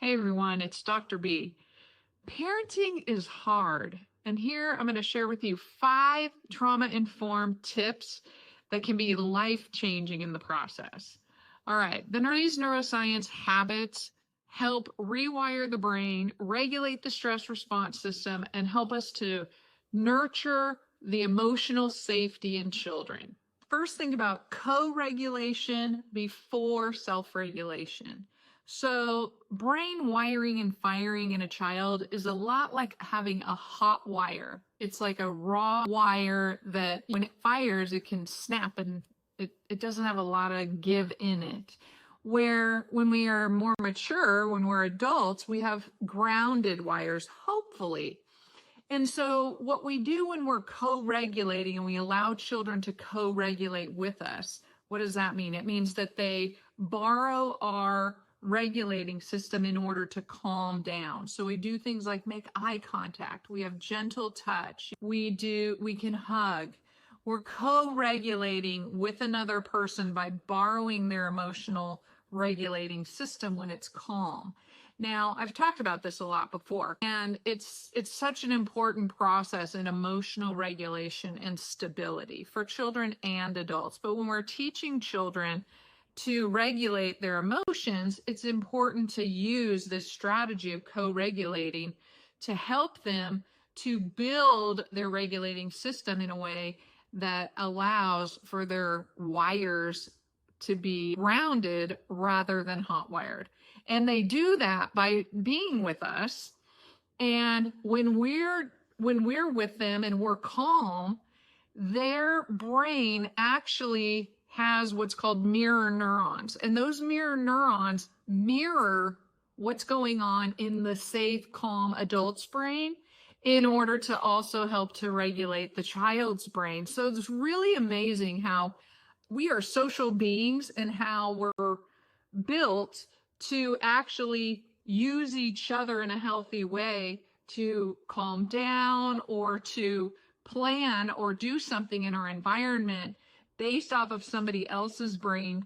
Hey everyone, it's Dr. B. Parenting is hard, and here I'm going to share with you 5 trauma-informed tips that can be life-changing in the process. All right, these neuroscience habits help rewire the brain, regulate the stress response system, and help us to nurture the emotional safety in children. First, think about co-regulation before self-regulation. So brain wiring and firing in a child is a lot like having a hot wire. It's like a raw wire that when it fires, it can snap and it doesn't have a lot of give in it. Where when we are more mature, when we're adults, we have grounded wires, hopefully. And so what we do when we're co-regulating and we allow children to co-regulate with us, what does that mean? It means that they borrow our regulating system in order to calm down. So we do things like make eye contact. We have gentle touch. We can hug. We're co-regulating with another person by borrowing their emotional regulating system when it's calm. Now, I've talked about this a lot before, and it's such an important process in emotional regulation and stability for children and adults. But when we're teaching children to regulate their emotions, it's important to use this strategy of co-regulating to help them to build their regulating system in a way that allows for their wires to be grounded rather than hot wired. And they do that by being with us. And when we're with them and we're calm, their brain actually has what's called mirror neurons. And those mirror neurons mirror what's going on in the safe, calm adult's brain in order to also help to regulate the child's brain. So it's really amazing how we are social beings and how we're built to actually use each other in a healthy way to calm down or to plan or do something in our environment based off of somebody else's brain.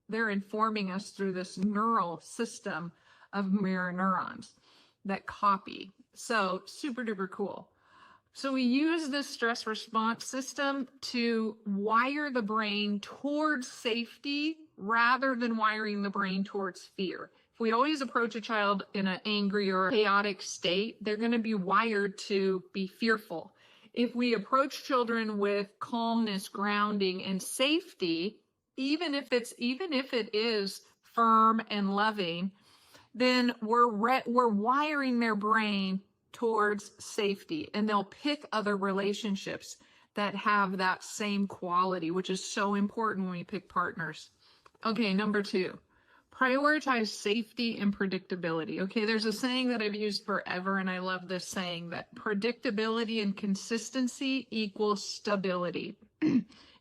They're informing us through this neural system of mirror neurons that copy. So super duper cool. So we use this stress response system to wire the brain towards safety rather than wiring the brain towards fear. If we always approach a child in an angry or chaotic state, they're going to be wired to be fearful. If we approach children with calmness, grounding, and safety, even if it is firm and loving, then we're wiring their brain towards safety, and they'll pick other relationships that have that same quality, which is so important when we pick partners. Okay, number 2, prioritize safety and predictability. Okay, there's a saying that I've used forever, and I love this saying, that predictability and consistency equals stability.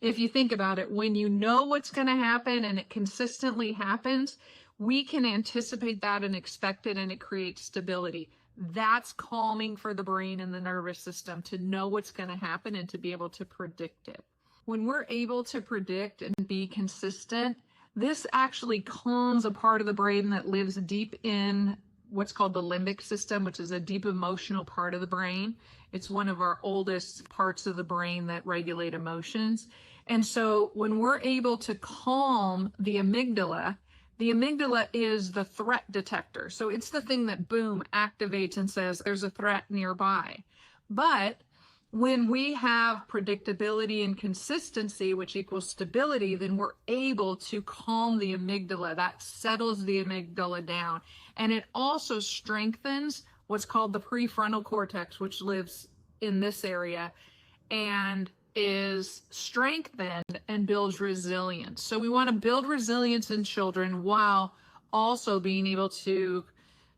If you think about it, when you know what's going to happen and it consistently happens, we can anticipate that and expect it, and it creates stability. That's calming for the brain and the nervous system to know what's going to happen and to be able to predict it. When we're able to predict and be consistent, this actually calms a part of the brain that lives deep in what's called the limbic system, which is a deep emotional part of the brain. It's one of our oldest parts of the brain that regulate emotions. And so when we're able to calm the amygdala is the threat detector. So it's the thing that, boom, activates and says there's a threat nearby. But when we have predictability and consistency, which equals stability, then we're able to calm the amygdala. That settles the amygdala down. And it also strengthens what's called the prefrontal cortex, which lives in this area and is strengthened and builds resilience. So we want to build resilience in children while also being able to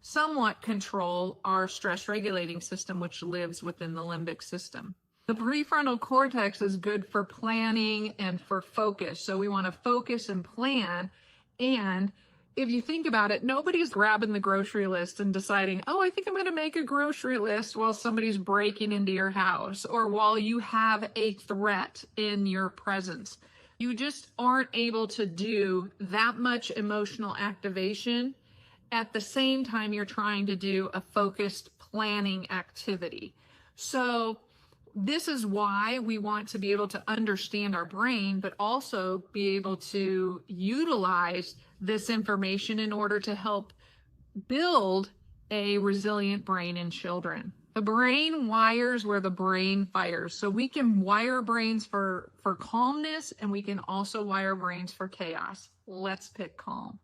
somewhat control our stress regulating system, which lives within the limbic system. The prefrontal cortex is good for planning and for focus. So we want to focus and plan. And if you think about it, nobody's grabbing the grocery list and deciding, oh, I think I'm going to make a grocery list while somebody's breaking into your house or while you have a threat in your presence. You just aren't able to do that much emotional activation at the same time you're trying to do a focused planning activity. So this is why we want to be able to understand our brain, but also be able to utilize this information in order to help build a resilient brain in children. The brain wires where the brain fires. So we can wire brains for calmness, and we can also wire brains for chaos. Let's pick calm.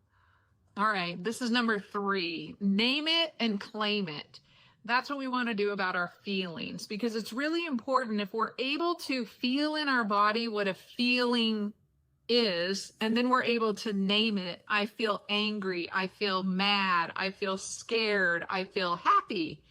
All right, this is number 3. Name it and claim it. That's what we want to do about our feelings, because it's really important if we're able to feel in our body what a feeling is, and then we're able to name it. I feel angry, I feel mad, I feel scared, I feel happy,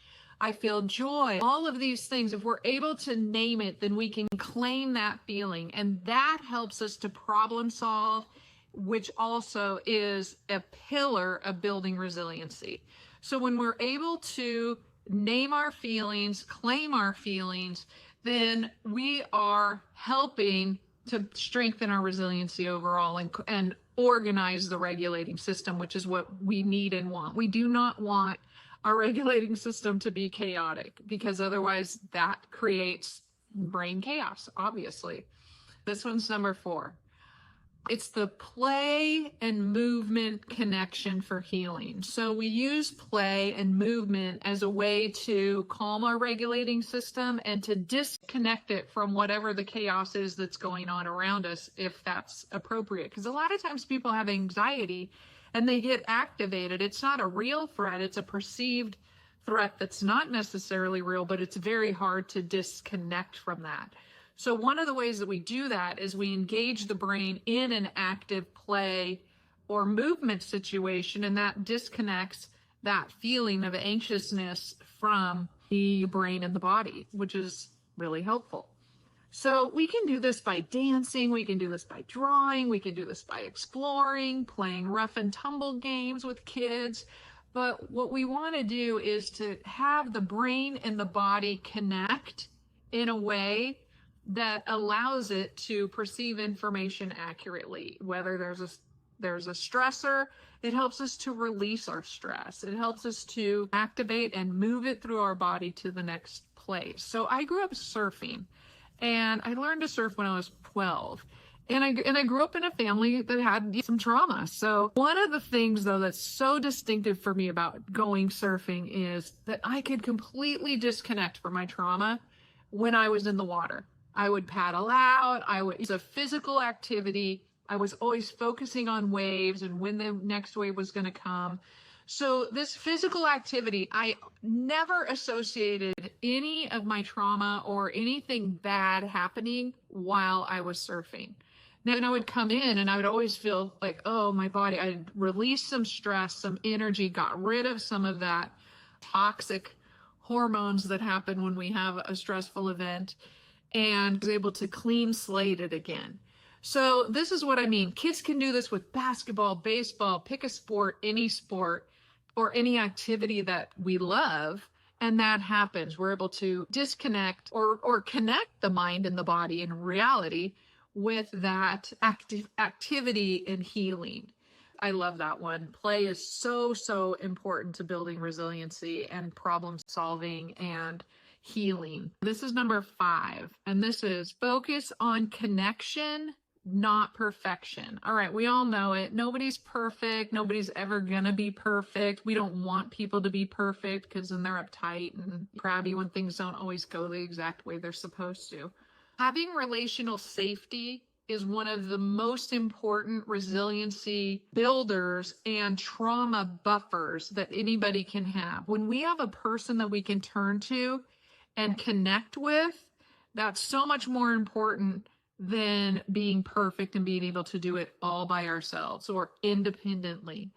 I feel joy. All of these things, if we're able to name it, then we can claim that feeling, and that helps us to problem solve, which also is a pillar of building resiliency. So when we're able to name our feelings, claim our feelings, then we are helping to strengthen our resiliency overall and organize the regulating system, which is what we need and want. We do not want our regulating system to be chaotic, because otherwise that creates brain chaos, obviously. This one's number 4. It's the play and movement connection for healing. So we use play and movement as a way to calm our regulating system and to disconnect it from whatever the chaos is that's going on around us, if that's appropriate. Because a lot of times people have anxiety and they get activated. It's not a real threat. It's a perceived threat that's not necessarily real, but it's very hard to disconnect from that. So one of the ways that we do that is we engage the brain in an active play or movement situation, and that disconnects that feeling of anxiousness from the brain and the body, which is really helpful. So we can do this by dancing, we can do this by drawing, we can do this by exploring, playing rough and tumble games with kids. But what we want to do is to have the brain and the body connect in a way that allows it to perceive information accurately. Whether there's a stressor, it helps us to release our stress. It helps us to activate and move it through our body to the next place. So I grew up surfing, and I learned to surf when I was 12. And I grew up in a family that had some trauma. So one of the things, though, that's so distinctive for me about going surfing is that I could completely disconnect from my trauma when I was in the water. I would paddle out. It's a physical activity. I was always focusing on waves and when the next wave was going to come. So this physical activity, I never associated any of my trauma or anything bad happening while I was surfing. Then I would come in and I would always feel like, oh, my body, I'd release some stress, some energy, got rid of some of that toxic hormones that happen when we have a stressful event, and was able to clean slate it again. So this is what I mean. Kids can do this with basketball, baseball, pick a sport, or any activity that we love. And that happens. We're able to disconnect or connect the mind and the body in reality with that activity and healing. I love that one. Play is so, so important to building resiliency and problem solving and healing. This is number 5, and this is focus on connection, not perfection. All right, we all know it. Nobody's perfect. Nobody's ever gonna be perfect. We don't want people to be perfect, because then they're uptight and crabby when things don't always go the exact way they're supposed to. Having relational safety is one of the most important resiliency builders and trauma buffers that anybody can have. When we have a person that we can turn to and connect with, that's so much more important than being perfect and being able to do it all by ourselves or independently.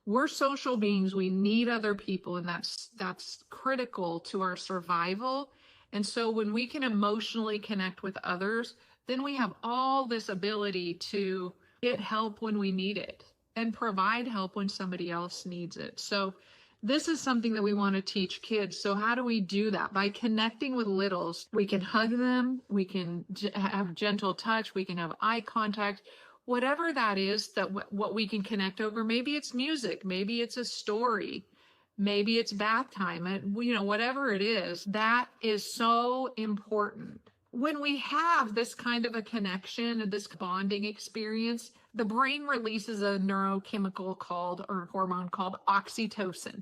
We're social beings. We need other people, and that's critical to our survival. And so when we can emotionally connect with others, then we have all this ability to get help when we need it and provide help when somebody else needs it. So this is something that we want to teach kids. So how do we do that? By connecting with littles. We can hug them. We can have gentle touch. We can have eye contact. whatever that is, that what we can connect over, maybe it's music, maybe it's a story, maybe it's bath time, and whatever it is, that is so important. When we have this kind of a connection, this bonding experience, the brain releases a neurochemical or hormone called oxytocin.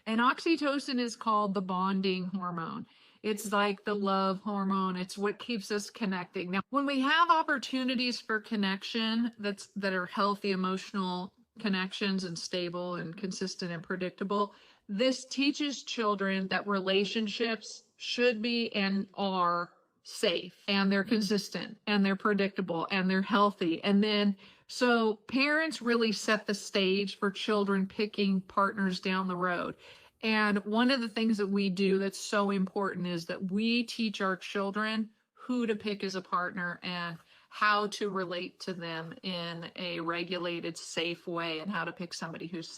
And oxytocin is called the bonding hormone. It's like the love hormone. It's what keeps us connecting. Now, when we have opportunities for connection that are healthy emotional connections and stable and consistent and predictable, this teaches children that relationships should be and are safe, and they're consistent, and they're predictable, and they're healthy. And then so parents really set the stage for children picking partners down the road. And one of the things that we do that's so important is that we teach our children who to pick as a partner and how to relate to them in a regulated, safe way, and how to pick somebody who's safe.